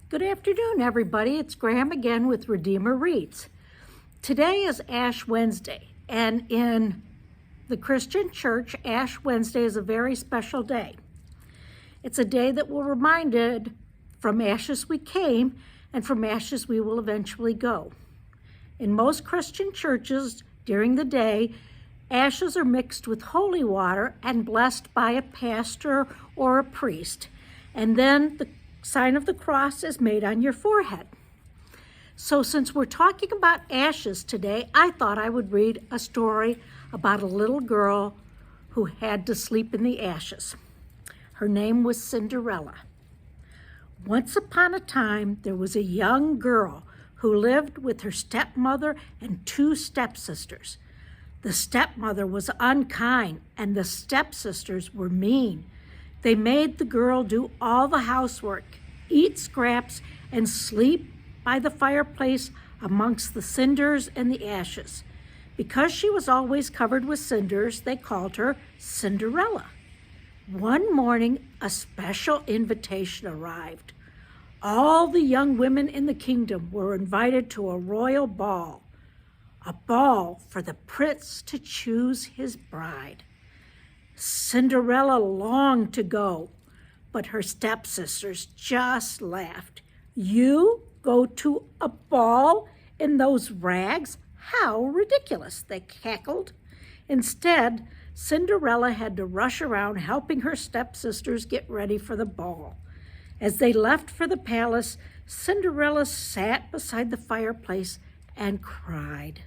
Good afternoon, everybody. It's Graham again with Redeemer Reads. Today is Ash Wednesday, and in the Christian Church, Ash Wednesday is a very special day. It's a day that we're reminded from ashes we came, and from ashes we will eventually go. In most Christian churches, during the day, ashes are mixed with holy water and blessed by a pastor or a priest, and then the sign of the cross is made on your forehead. So since we're talking about ashes today, I thought I would read a story about a little girl who had to sleep in the ashes. Her name was Cinderella. Once upon a time, there was a young girl who lived with her stepmother and two stepsisters. The stepmother was unkind and the stepsisters were mean. They made the girl do all the housework, eat scraps, and sleep by the fireplace amongst the cinders and the ashes. Because she was always covered with cinders, they called her Cinderella. One morning, a special invitation arrived. All the young women in the kingdom were invited to a royal ball, a ball for the prince to choose his bride. Cinderella longed to go, but her stepsisters just laughed. "You go to a ball in those rags? How ridiculous," they cackled. Instead, Cinderella had to rush around helping her stepsisters get ready for the ball. As they left for the palace, Cinderella sat beside the fireplace and cried.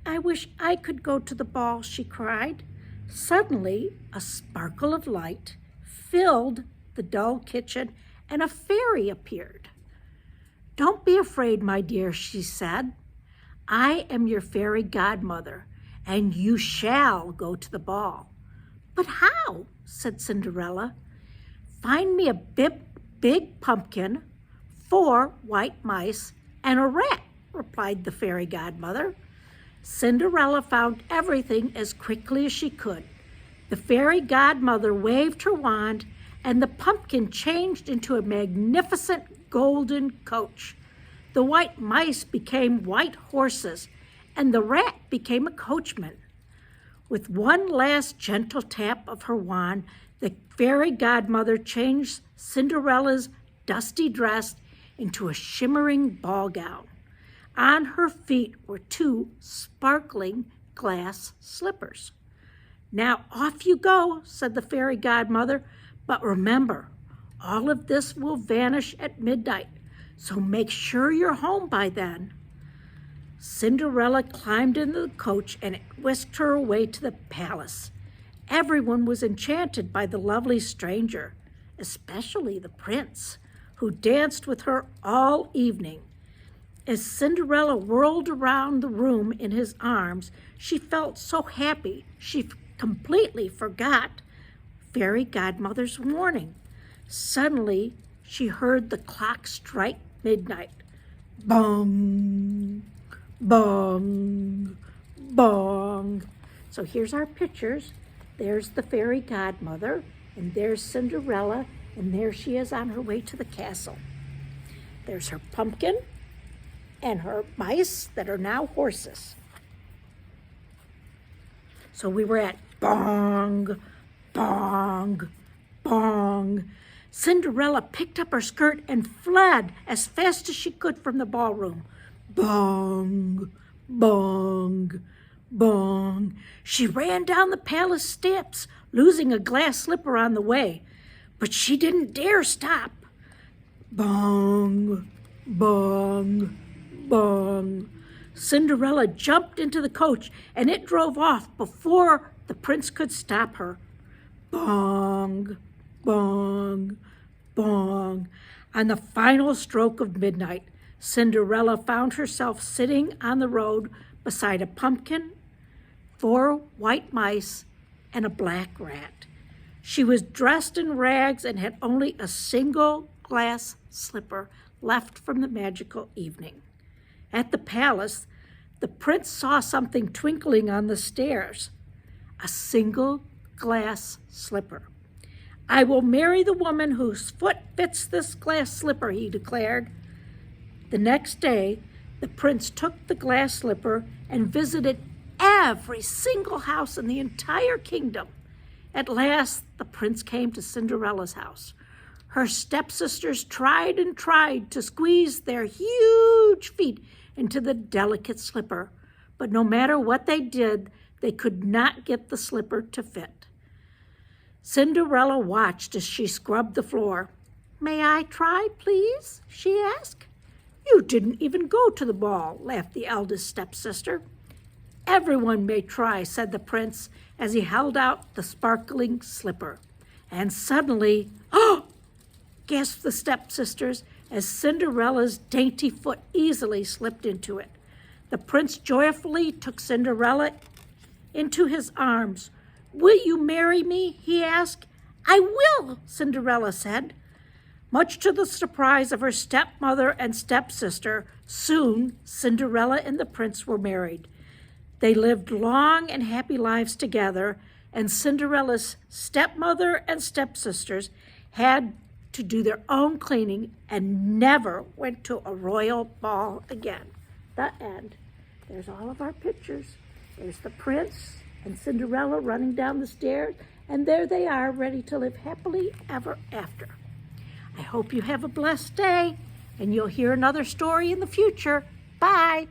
"I wish I could go to the ball," she cried. Suddenly, a sparkle of light filled the dull kitchen, and a fairy appeared. "Don't be afraid, my dear," she said. "I am your fairy godmother, and you shall go to the ball." "But how?" said Cinderella. "Find me a big pumpkin, 4 white mice, and a rat," replied the fairy godmother. Cinderella found everything as quickly as she could. The fairy godmother waved her wand, and the pumpkin changed into a magnificent golden coach. The white mice became white horses, and the rat became a coachman. With one last gentle tap of her wand, the fairy godmother changed Cinderella's dusty dress into a shimmering ball gown. On her feet were 2 sparkling glass slippers. "Now off you go," said the fairy godmother. "But remember, all of this will vanish at midnight, so make sure you're home by then." Cinderella climbed into the coach and it whisked her away to the palace. Everyone was enchanted by the lovely stranger, especially the prince, who danced with her all evening. As Cinderella whirled around the room in his arms, she felt so happy she completely forgot fairy godmother's warning. Suddenly, she heard the clock strike midnight. Bong, bong, bong. So here's our pictures. There's the fairy godmother, and there's Cinderella, and there she is on her way to the castle. There's her pumpkin and her mice that are now horses. So we were at bong, bong, bong. Cinderella picked up her skirt and fled as fast as she could from the ballroom. Bong, bong, bong. She ran down the palace steps, losing a glass slipper on the way, but she didn't dare stop. Bong, bong, bong. Cinderella jumped into the coach and it drove off before the prince could stop her. Bong, bong, bong. On the final stroke of midnight, Cinderella found herself sitting on the road beside a pumpkin, 4 white mice, and a black rat. She was dressed in rags and had only a single glass slipper left from the magical evening. At the palace, the prince saw something twinkling on the stairs, a single glass slipper. "I will marry the woman whose foot fits this glass slipper," he declared. The next day, the prince took the glass slipper and visited every single house in the entire kingdom. At last, the prince came to Cinderella's house. Her stepsisters tried and tried to squeeze their huge feet into the delicate slipper, but no matter what they did, they could not get the slipper to fit. Cinderella watched as she scrubbed the floor. "May I try, please?" she asked. "You didn't even go to the ball," laughed the eldest stepsister. "Everyone may try," said the prince as he held out the sparkling slipper. And suddenly, "Oh!" gasped the stepsisters as Cinderella's dainty foot easily slipped into it. The prince joyfully took Cinderella into his arms. "Will you marry me?" he asked. "I will," Cinderella said. Much to the surprise of her stepmother and stepsister, soon Cinderella and the prince were married. They lived long and happy lives together, and Cinderella's stepmother and stepsisters had to do their own cleaning and never went to a royal ball again. The end. There's all of our pictures. There's the prince and Cinderella running down the stairs, and there they are, ready to live happily ever after. I hope you have a blessed day, and you'll hear another story in the future. Bye.